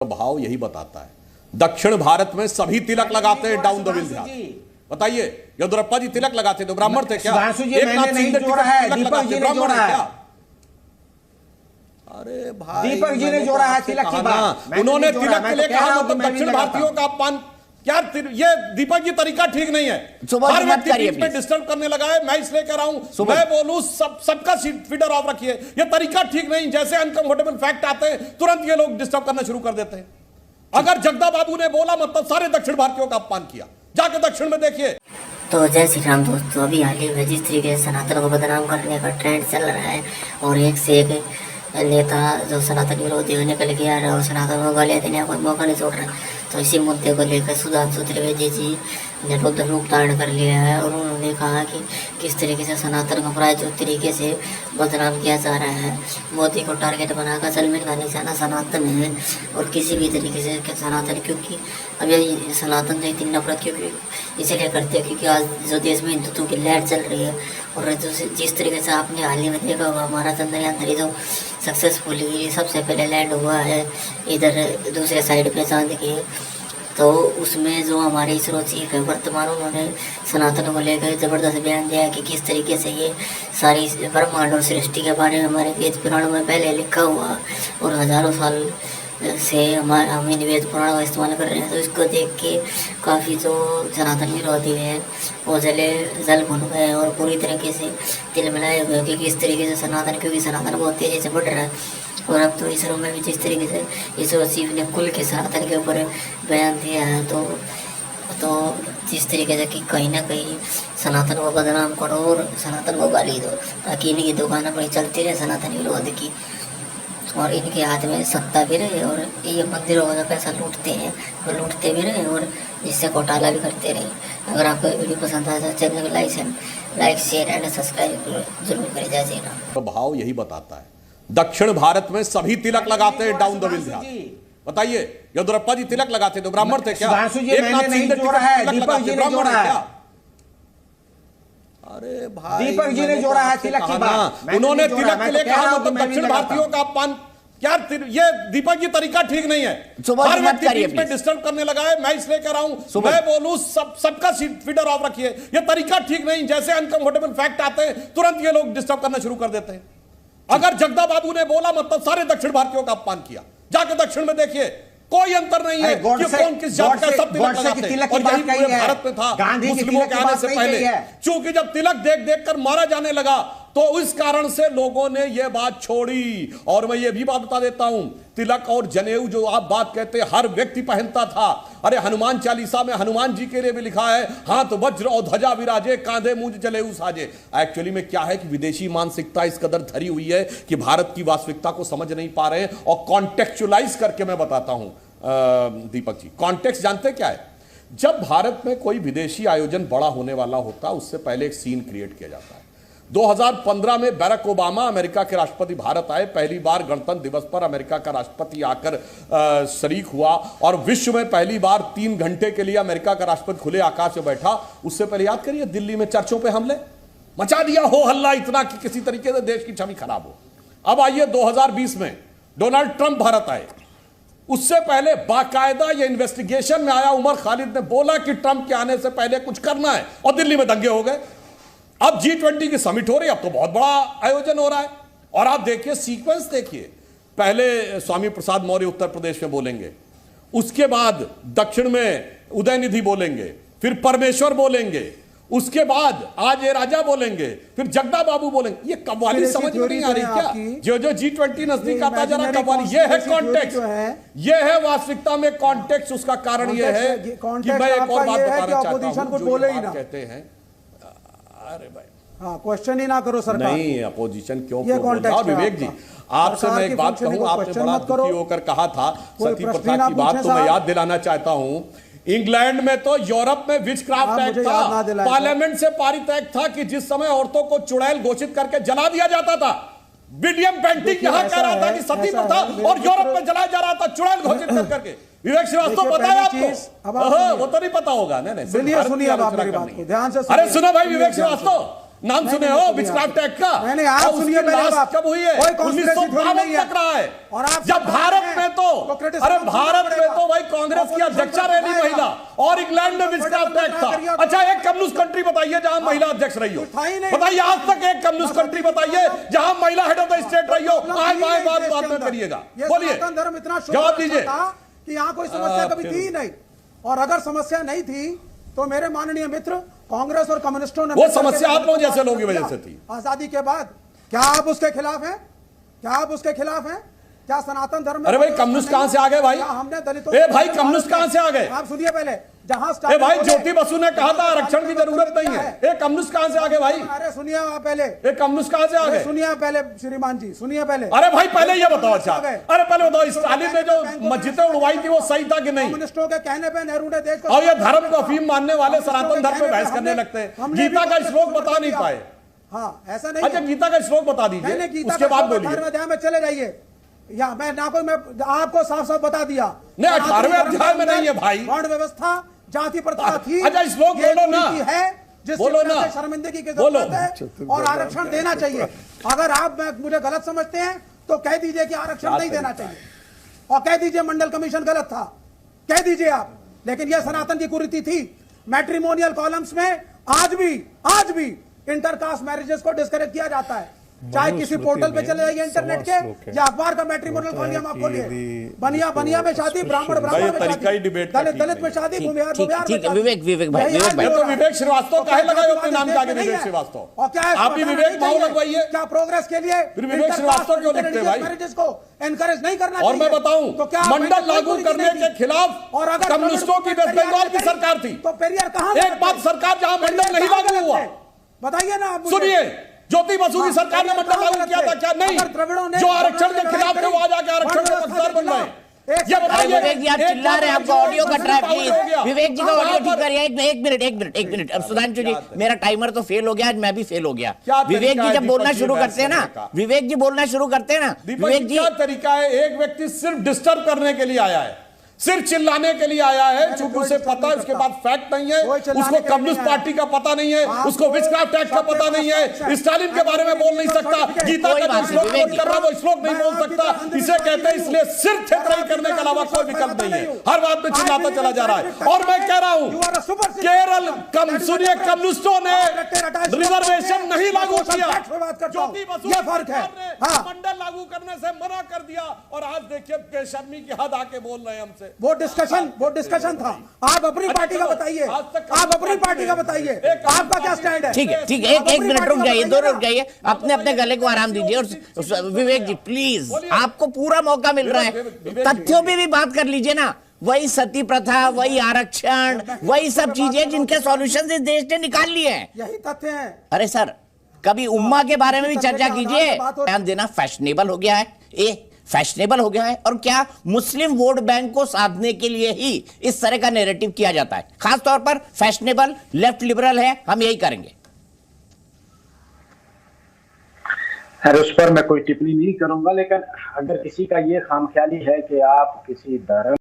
भाव यही बताता है। दक्षिण भारत में सभी तिलक लगाते हैं डाउन द विल। बताइए, येदियुरप्पा जी तिलक लगाते थे, ब्राह्मण थे क्या? एक नाथ सिंह ने तिलक लगाते, ब्राह्मण है क्या? अरे भाई, दीपक जी ने जोड़ा है तिलक की बात। उन्होंने तिलक के लिए कहा, मतलब दक्षिण भारतीयों का अपमान। क्या ये दीपक जी तरीका ठीक नहीं है। हर व्यक्ति बीच में डिस्टर्ब करने लगा है। मैं इसलिए कह रहा हूं, मैं बोलूं, सबका फीडर ऑफ रखिए। ये तरीका ठीक नहीं। जैसे अनकंफर्टेबल फैक्ट आते हैं तुरंत ये लोग डिस्टर्ब करना शुरू कर देते हैं। अगर जगदा बाबू ने बोला मतलब सारे दक्षिण भारतीयों का अपमान किया। जाके दक्षिण में देखिए। तो जय श्री राम दोस्तों, अभी हाल ही में जिस तरीके से सनातन को बदनाम करने का ट्रेंड चल रहा है और एक से एक नेता जो सनातन विरोधी होने के लिए आ रहा है और सनातन को गालियाँ देने का कोई मौका नहीं छोड़ रहा, तो इसी मुद्दे को लेकर सुधांशु त्रिवेदी जी ने रूप धारण कर लिया है और उन्होंने कहा कि किस तरीके से सनातन को प्रायोजित तरीके से बदनाम किया जा रहा है। मोदी को टारगेट बनाकर सलमान का निशाना सनातन है और किसी भी तरीके से सनातन, क्योंकि अब ये सनातन से इतनी नफरत क्योंकि इसलिए करते हैं क्योंकि आज जो देश में हिंदुत्व की लहर चल रही है और जिस तरीके से आपने हाल ही में देखा होगा हमारा चंद्रयान 3 जो सक्सेसफुली सबसे पहले लैंड हुआ है इधर दूसरे साइड पे चांद की, तो उसमें जो हमारे इसरो चीफ है वर्तमान, उन्होंने सनातन को लेकर ज़बरदस्त बयान दिया कि किस तरीके से ये सारी ब्रह्मांड और सृष्टि के बारे में हमारे वेद पुराणों में पहले लिखा हुआ और हज़ारों साल से हम इन वेद पुराणों का इस्तेमाल कर रहे हैं। तो इसको देख के काफ़ी जो सनातन विरोधी हैं वो जल भुन गए और पूरी तरीके से दिल मिलाए हुए कि किस तरीके से सनातन, क्योंकि सनातन बहुत तेज़ी से बढ़ रहा है। और अब तो इसरो में भी जिस तरीके से इसरो चीफ ने कुल के सनातन के ऊपर बयान दिया है, तो जिस तरीके से कि कहीं ना कहीं सनातन को बदनाम करो और सनातन को गाली दो ताकि इनकी दुकान अपनी चलती रहे सनातन विरोध की, और इनके हाथ में सत्ता भी रहे और ये मंदिरों का पैसा लूटते हैं और लूटते भी रहे और जिससे घोटाला भी करते रहे। अगर आपको वीडियो पसंद आए तो चैनल को लाइक शेयर एंड सब्सक्राइब जरूर करें। जय श्री राम। भाव यही बताता है। दक्षिण भारत में सभी तिलक लगाते हैं डाउन द विल। बताइए, येदियुरप्पा जी तिलक लगाते थे, ब्राह्मण थे क्या? एक नाथ सिंह ने तिलक लगाते, ब्राह्मण है क्या? अरे भाई, दीपक जी ने जोड़ा है तिलक की बात। उन्होंने तिलक के लिए कहा, मतलब दक्षिण भारतीयों का अपमान। क्या ये दीपक जी तरीका ठीक नहीं है। हर व्यक्ति बीच में डिस्टर्ब करने लगा है। मैं इसलिए कह रहा हूं, मैं बोलूं, सबका फीडर ऑफ रखिए। ये तरीका ठीक नहीं। जैसे अनकंफर्टेबल फैक्ट आते हैं तुरंत ये लोग डिस्टर्ब करना शुरू कर देते हैं। अगर जगदा बाबू ने बोला मतलब सारे दक्षिण भारतीयों का अपमान किया। जाके दक्षिण में देखिए, कोई अंतर नहीं है कि कौन किस जात का, सब तिलक लगाते हैं। और यही पूरे भारत में था मुस्लिमों के आने से पहले। चूंकि जब तिलक देख देख कर मारा जाने लगा तो इस कारण से लोगों ने यह बात छोड़ी। और मैं ये भी बात बता देता हूं, तिलक और जनेऊ जो आप बात कहते हैं हर व्यक्ति पहनता था। अरे हनुमान चालीसा में हनुमान जी के लिए भी लिखा है, हाथ वज्र और ध्वजा विराजे, कांधे मूंज जनेऊ साजे। एक्चुअली में क्या है कि विदेशी मानसिकता इस कदर धरी हुई है कि भारत की वास्तविकता को समझ नहीं पा रहे हैं। और कॉन्टेक्चुअलाइज करके मैं बताता हूं दीपक जी, कॉन्टेक्स्ट जानते क्या है? जब भारत में कोई विदेशी आयोजन बड़ा होने वाला होता उससे पहले एक सीन क्रिएट किया जाता है। 2015 में बैरक ओबामा अमेरिका के राष्ट्रपति भारत आए। पहली बार गणतंत्र दिवस पर अमेरिका का राष्ट्रपति आकर शरीक हुआ और विश्व में पहली बार 3 घंटे के लिए अमेरिका का राष्ट्रपति खुले आकाश में बैठा। उससे पहले याद करिए, दिल्ली में चर्चों पे हमले मचा दिया, हो हल्ला इतना कि किसी तरीके से देश की छवि खराब हो। अब आइए 2020 में डोनाल्ड ट्रंप भारत आए। उससे पहले बाकायदा ये इन्वेस्टिगेशन में आया, उमर खालिद ने बोला कि ट्रंप के आने से पहले कुछ करना है और दिल्ली में दंगे हो गए। अब G20 की समिट हो रही है, अब तो बहुत बड़ा आयोजन हो रहा है। और आप देखिए सीक्वेंस देखिए, पहले स्वामी प्रसाद मौर्य उत्तर प्रदेश में बोलेंगे, उसके बाद दक्षिण में उदयनिधि बोलेंगे, फिर परमेश्वर बोलेंगे, उसके बाद आज ये राजा बोलेंगे, फिर जगदा बाबू बोलेंगे। ये कव्वाली समझ में नहीं आ रही क्या? जो G20 नजदीक आता जा रहा कव्वाली। ये है कॉन्टेक्स्ट, ये है वास्तविकता में कॉन्टेक्स्ट। उसका कारण ये है कि मैं एक और बात बताना चाहता हूं, जो ये बात कहते हैं, अरे भाई हाँ, क्वेश्चन ही ना करो सरकार। नहीं, अपोजिशन क्यों विवेक जी, आपसे मैं एक बात कहूं, आपने बड़ा दुखी होकर कहा था सती प्रथा की बात, तो मैं याद दिलाना चाहता हूं, इंग्लैंड में तो यूरोप में विचक्राफ्ट एक्ट था, पार्लियामेंट से पारित एक्ट था कि जिस समय औरतों को चुड़ैल घोषित करके जला दिया जाता था। विलियम बेंटिक यहां कह रहा था कि सती प्रथा और यूरोप में जलाया जा रहा था चुड़ैल घोषित करके। विवेक श्रीवास्तव पता है आपको? वो तो नहीं पता होगा। नहीं, सुनिए अब आप मेरी बात को ध्यान से। अरे सुनो भाई विवेक श्रीवास्तव, नाम सुने हो विचक्राफ्ट एक्ट का? मैंने आप और सुनिए उसकी मेरे लास्ट बाप। कब हुई है? कोई conspiracy theory नहीं है। तक रहा है। और आप जब भारत में तो criticism अरे सुनना भारत में पड़ेगा। तो भाई कांग्रेस की अध्यक्षा रही महिला, और इंग्लैंड में विचक्राफ्ट एक्ट था। अच्छा, एक कम्युनिस्ट कंट्री बताइए जहां महिला अध्यक्ष रही हो, बताइए आज तक एक कम्युनिस्ट कंट्री बताइए जहां महिला हेड ऑफ द स्टेट रही हो। आज बात में करिएगा, बोलिए, धर्म इतना जवाब दीजिए। कि यहाँ कोई समस्या कभी थी ही नहीं, और अगर समस्या नहीं थी तो मेरे माननीय मित्र कांग्रेस और कम्युनिस्टों ने वो समस्या आप लोग जैसे लोगों की वजह से थी आजादी के बाद। क्या आप उसके खिलाफ हैं? क्या आप उसके खिलाफ हैं? क्या सनातन धर्म? अरे भाई कम्युनिस्ट कहां से आ गए भाई? हमने दलितों, ए भाई कम्युनिस्ट कहां से आ गए? आप सुनिए पहले, जहां ए भाई ज्योति बसु ने कहा था आरक्षण की जरूरत नहीं है। ए कम्युनिस्ट कहां से आ गए भाई? अरे सुनिए आप पहले, ए कम्युनिस्ट कहां से आ गए? सुनिए पहले श्रीमान जी, सुनिए पहले। अरे भाई पहले ये बताओ, अच्छा अरे पहले बताओ, स्टालिन ने जो मस्जिदें उड़वाई थी वो सही था कि नहीं? कम्युनिस्टों के कहने पे नेहरू ने देश को, और ये धर्म को अफीम मानने वाले सनातन धर्म पे बहस करने लगते हैं। गीता का श्लोक बता नहीं पाए। हाँ ऐसा नहीं। अच्छा गीता का श्लोक बता दीजिए, उसके बाद बोलिए। 18वें अध्याय में चले जाइए, या मैं ना कोई, मैं आपको साफ साफ बता दिया। नहीं 18वें अध्याय में नहीं है भाई। वर्ण व्यवस्था, जाति प्रथा थी। अच्छा श्लोक बोलो ना, है बोलो ना, शर्मिंदगी की जरूरत है और आरक्षण देना चाहिए। अगर आप मुझे गलत समझते हैं तो कह दीजिए कि आरक्षण नहीं देना चाहिए, और कह दीजिए मंडल कमीशन गलत था, कह दीजिए आप। लेकिन यह सनातन की कुरीति थी। मैट्रिमोनियल कॉलम्स में आज भी इंटरकास्ट मैरिजेस को डिस्करेज किया जाता है। चाहे किसी पोर्टल पे चले जाइए इंटरनेट के, या अखबार का मैट्रिमोनियल कॉलम आप खोलिए, बनिया में शादी, ब्राह्मण में शादी, दलित में शादी, विवेक भाई, तो विवेक श्रीवास्तव काहे लगाए अपने नाम के आगे? विवेक श्रीवास्तव, और क्या आप भी विवेक भाव लगवाइए। क्या प्रोग्रेस के लिए फिर विवेक श्रीवास्तव क्यों लिखते भाई? मैरिजेस को एनकरेज नहीं करना और मैं बताऊं तो क्या मंडल लागू करने के खिलाफ और अगर कम्युनिस्टों की वेस्ट बंगाल की सरकार थी, तो पेरियर कहां? एक बात सरकार जहां मंडल नहीं लागू हुआ, बताइए ना आप। सुनिए, ज्योति बसु की सरकार ने मंडल लागू किया था क्या? नहीं। जो आरक्षण के खिलाफ थे वो आज आके आरक्षण के पक्षधर बन रहे। ये बताइए, विवेक जी आप चिल्ला रहे हैं, आपका ऑडियो कट रहा है, प्लीज विवेक जी का ऑडियो ठीक करिए। एक मिनट। अब सुधांशु जी, मेरा टाइमर तो फेल हो गया, आज मैं भी फेल हो गया। विवेक जी जब बोलना शुरू करते हैं ना, विवेक जी बोलना शुरू करते हैं ना, विवेक जी क्या तरीका है? एक व्यक्ति सिर्फ डिस्टर्ब करने के लिए आया है, सिर्फ चिल्लाने के लिए आया है, चूंकि उसे पता है उसके बाद फैक्ट नहीं है, उसको कम्युनिस्ट पार्टी का पता नहीं है, उसको विचक्राफ्ट एक्ट का पता नहीं है, स्टालिन के बारे में बोल नहीं सकता, गीता का जो श्लोक कोट कर रहा है वो श्लोक नहीं बोल सकता। इसे कहते हैं इसलिए सिर्फ क्षेत्रही करने के अलावा कोई विकल्प नहीं है। हर बात में चिल्लाता चला जा रहा है। और मैं कह रहा हूं केरल सुनिए, कम्युनिस्टों ने रिजर्वेशन नहीं लागू किया, ज्योति बसु मंडल लागू करने से मना कर दिया, और आज देखिए बेशर्मी की हद आके बोल रहे हैं हमसे। वो डिस्कशन था। आप अपनी पार्टी का बताइए, आप अपनी पार्टी का बताइए, आपका क्या स्टैंड है? ठीक है, एक मिनट रुक जाइए, दो रुक जाइए, अपने गले को आराम दीजिए। और विवेक जी प्लीज, आपको पूरा मौका मिल रहा है, तथ्यों पे भी बात कर लीजिए ना। वही सती प्रथा, वही आरक्षण, वही सब चीजें जिनके सॉल्यूशन इस देश ने निकाल लिए हैं, यही तथ्य है। अरे सर, कभी उम्मा के बारे में भी चर्चा कीजिए। ध्यान देना फैशनेबल हो गया है, फैशनेबल हो गया है, और क्या मुस्लिम वोट बैंक को साधने के लिए ही इस तरह का नैरेटिव किया जाता है। खास तौर पर फैशनेबल लेफ्ट लिबरल है, हम यही करेंगे। उस पर मैं कोई टिप्पणी नहीं करूंगा, लेकिन अगर किसी का ये खामख्याली है कि आप किसी धर्म